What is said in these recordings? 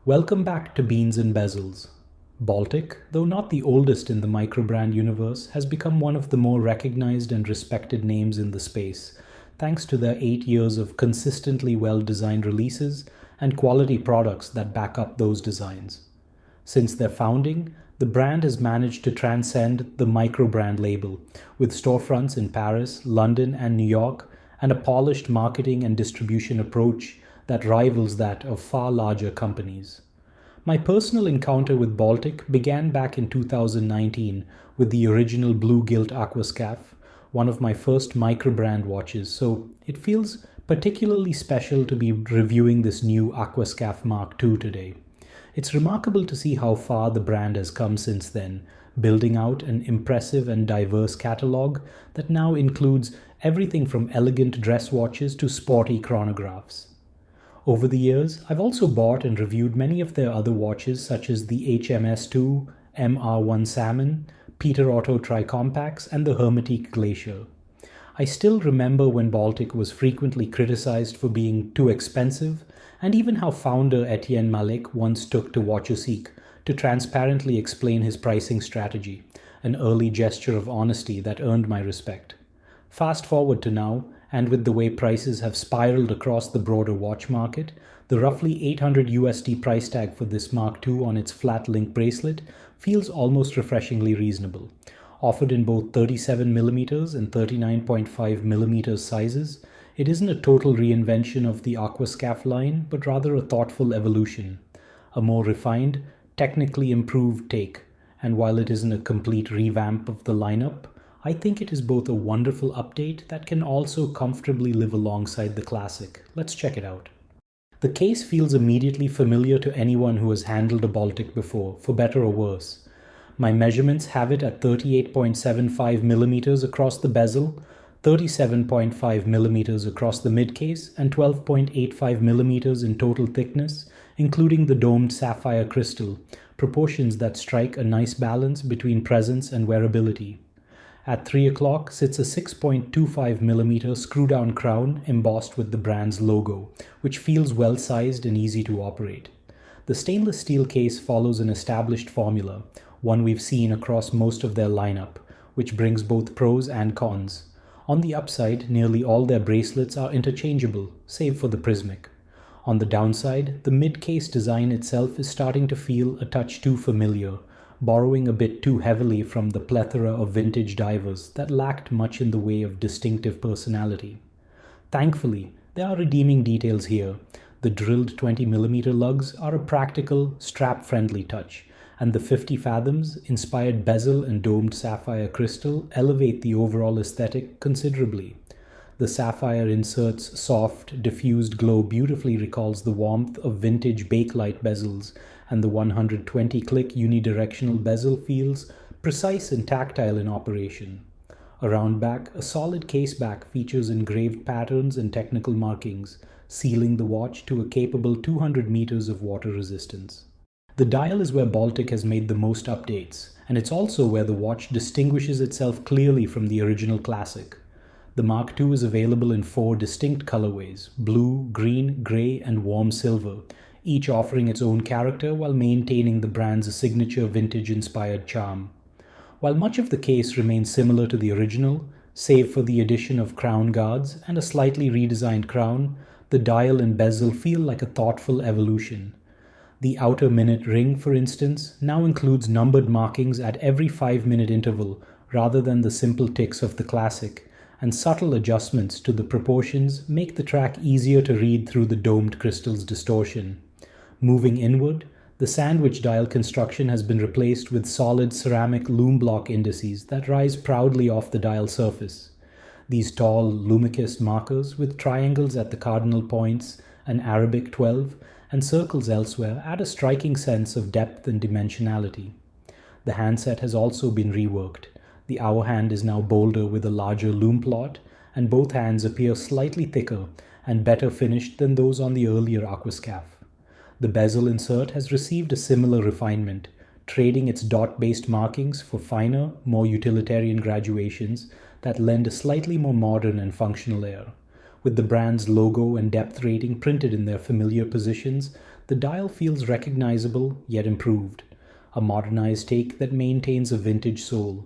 Welcome back to Beans and Bezels. Baltic, though not the oldest in the microbrand universe, has become one of the more recognized and respected names in the space, thanks to their 8 years of consistently well-designed releases and quality products that back up those designs. Since their founding, the brand has managed to transcend the microbrand label, with storefronts in Paris, London, and New York, and a polished marketing and distribution approach that rivals that of far larger companies. My personal encounter with Baltic began back in 2019 with the original Blue Gilt Aquascaphe, one of my first microbrand watches, so it feels particularly special to be reviewing this new Aquascaphe Mk2 today. It's remarkable to see how far the brand has come since then, building out an impressive and diverse catalog that now includes everything from elegant dress watches to sporty chronographs. Over the years, I've also bought and reviewed many of their other watches such as the HMS2, MR01 Salmon, Auto Tricompax, and the Hermetique Glacier. I still remember when Baltic was frequently criticized for being too expensive, and even how founder Etienne Malik once took to WatcherSeek to transparently explain his pricing strategy, an early gesture of honesty that earned my respect. Fast forward to now, and with the way prices have spiraled across the broader watch market, the roughly $800 price tag for this Mark II on its flat link bracelet feels almost refreshingly reasonable. Offered in both 37mm and 39.5mm sizes, it isn't a total reinvention of the Aquascaphe line, but rather a thoughtful evolution, a more refined, technically improved take, and while it isn't a complete revamp of the lineup, I think it is both a wonderful update that can also comfortably live alongside the classic. Let's check it out. The case feels immediately familiar to anyone who has handled a Baltic before, for better or worse. My measurements have it at 38.75mm across the bezel, 37.5mm across the mid-case, and 12.85mm in total thickness, including the domed sapphire crystal, proportions that strike a nice balance between presence and wearability. At 3 o'clock sits a 6.25mm screw-down crown embossed with the brand's logo, which feels well-sized and easy to operate. The stainless steel case follows an established formula, one we've seen across most of their lineup, which brings both pros and cons. On the upside, nearly all their bracelets are interchangeable, save for the prismic. On the downside, the mid-case design itself is starting to feel a touch too familiar, borrowing a bit too heavily from the plethora of vintage divers that lacked much in the way of distinctive personality. Thankfully, there are redeeming details here. The drilled 20mm lugs are a practical, strap-friendly touch, and the 50 fathoms, inspired bezel and domed sapphire crystal elevate the overall aesthetic considerably. The sapphire insert's soft, diffused glow beautifully recalls the warmth of vintage bakelite bezels, and the 120-click unidirectional bezel feels precise and tactile in operation. Around back, a solid case back features engraved patterns and technical markings, sealing the watch to a capable 200 meters of water resistance. The dial is where Baltic has made the most updates, and it's also where the watch distinguishes itself clearly from the original classic. The Mark II is available in 4 distinct colorways: blue, green, gray, and warm silver, each offering its own character while maintaining the brand's signature vintage-inspired charm. While much of the case remains similar to the original, save for the addition of crown guards and a slightly redesigned crown, the dial and bezel feel like a thoughtful evolution. The outer minute ring, for instance, now includes numbered markings at every 5-minute interval rather than the simple ticks of the classic, and subtle adjustments to the proportions make the track easier to read through the domed crystal's distortion. Moving inward, the sandwich dial construction has been replaced with solid ceramic Lume block indices that rise proudly off the dial surface. These tall, lumicous markers with triangles at the cardinal points, an Arabic 12, and circles elsewhere add a striking sense of depth and dimensionality. The handset has also been reworked. The hour hand is now bolder with a larger Lume plot, and both hands appear slightly thicker and better finished than those on the earlier Aquascaphe. The bezel insert has received a similar refinement, trading its dot-based markings for finer, more utilitarian graduations that lend a slightly more modern and functional air. With the brand's logo and depth rating printed in their familiar positions, the dial feels recognizable yet improved, a modernized take that maintains a vintage soul.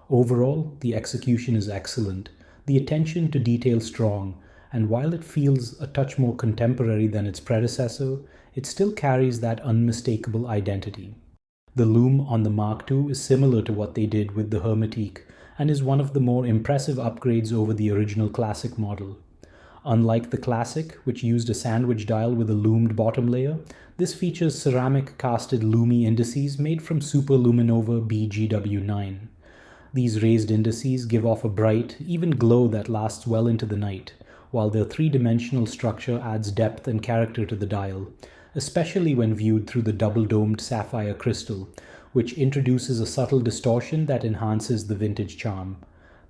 Overall, the execution is excellent, the attention to detail strong, and while it feels a touch more contemporary than its predecessor, it still carries that unmistakable identity. The Lume on the Mark II is similar to what they did with the Hermetique and is one of the more impressive upgrades over the original Classic model. Unlike the Classic, which used a sandwich dial with a lumed bottom layer, this features ceramic casted Lume indices made from Super Luminova BGW9. These raised indices give off a bright, even glow that lasts well into the night, while their three-dimensional structure adds depth and character to the dial, especially when viewed through the double-domed sapphire crystal, which introduces a subtle distortion that enhances the vintage charm.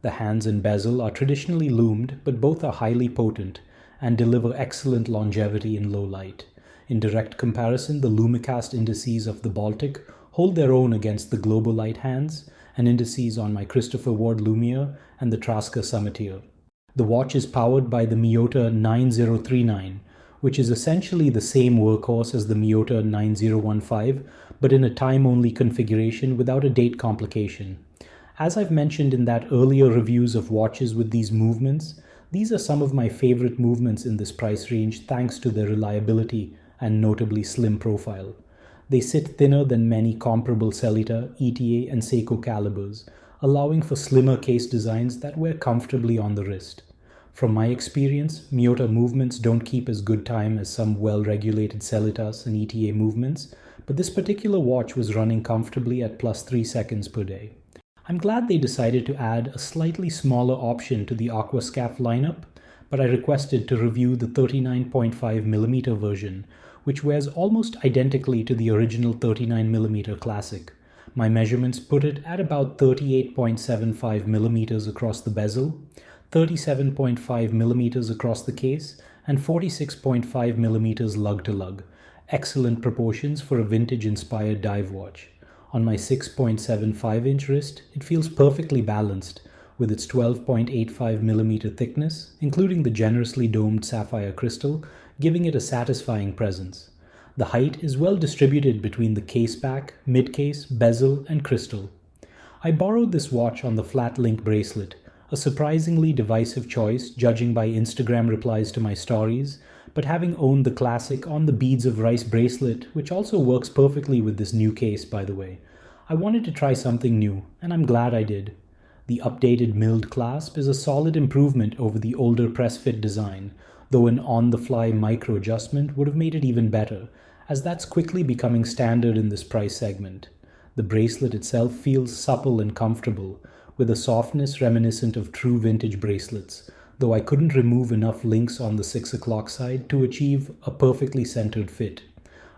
The hands and bezel are traditionally lumed, but both are highly potent and deliver excellent longevity in low light. In direct comparison, the Lumicast indices of the Baltic hold their own against the Globolite hands and indices on my Christopher Ward Lumiere and the Traska Summitier. The watch is powered by the Miyota 9039, which is essentially the same workhorse as the Miyota 9015, but in a time-only configuration without a date complication. As I've mentioned in that earlier reviews of watches with these movements, these are some of my favorite movements in this price range thanks to their reliability and notably slim profile. They sit thinner than many comparable Sellita, ETA, and Seiko calibers, allowing for slimmer case designs that wear comfortably on the wrist. From my experience, Miyota movements don't keep as good time as some well-regulated Cellitas and ETA movements, but this particular watch was running comfortably at +3 seconds per day. I'm glad they decided to add a slightly smaller option to the Aquascaphe lineup, but I requested to review the 39.5mm version, which wears almost identically to the original 39mm Classic. My measurements put it at about 38.75mm across the bezel, 37.5mm across the case, and 46.5mm lug to lug. Excellent proportions for a vintage-inspired dive watch. On my 6.75-inch wrist, it feels perfectly balanced, with its 12.85mm thickness, including the generously domed sapphire crystal, giving it a satisfying presence. The height is well distributed between the case back, mid-case, bezel, and crystal. I borrowed this watch on the flat link bracelet, a surprisingly divisive choice judging by Instagram replies to my stories, but having owned the Classic on the beads of rice bracelet, which also works perfectly with this new case by the way, I wanted to try something new, and I'm glad I did. The updated milled clasp is a solid improvement over the older press-fit design, though an on-the-fly micro adjustment would have made it even better, as that's quickly becoming standard in this price segment. The bracelet itself feels supple and comfortable, with a softness reminiscent of true vintage bracelets, though I couldn't remove enough links on the 6 o'clock side to achieve a perfectly centered fit,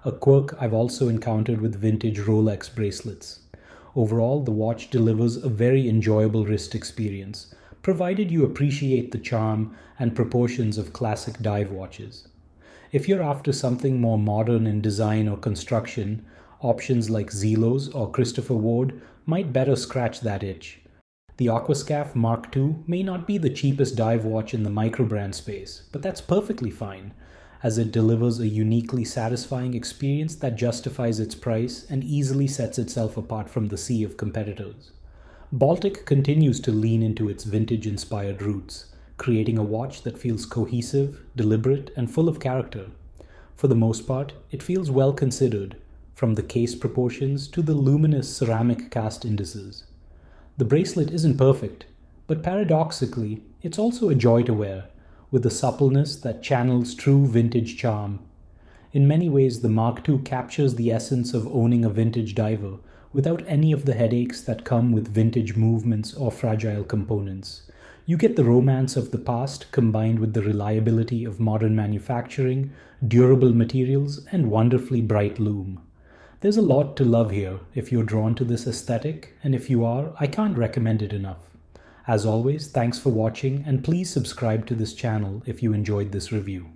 a quirk I've also encountered with vintage Rolex bracelets. Overall, the watch delivers a very enjoyable wrist experience, provided you appreciate the charm and proportions of classic dive watches. If you're after something more modern in design or construction, options like Zelos or Christopher Ward might better scratch that itch. The Aquascaphe Mark II may not be the cheapest dive watch in the microbrand space, but that's perfectly fine, as it delivers a uniquely satisfying experience that justifies its price and easily sets itself apart from the sea of competitors. Baltic continues to lean into its vintage-inspired roots, creating a watch that feels cohesive, deliberate, and full of character. For the most part, it feels well considered, from the case proportions to the luminous ceramic cast indices. The bracelet isn't perfect, but paradoxically, it's also a joy to wear, with a suppleness that channels true vintage charm. In many ways, the Mark II captures the essence of owning a vintage diver, without any of the headaches that come with vintage movements or fragile components. You get the romance of the past combined with the reliability of modern manufacturing, durable materials, and wonderfully bright lume. There's a lot to love here if you're drawn to this aesthetic, and if you are, I can't recommend it enough. As always, thanks for watching, and please subscribe to this channel if you enjoyed this review.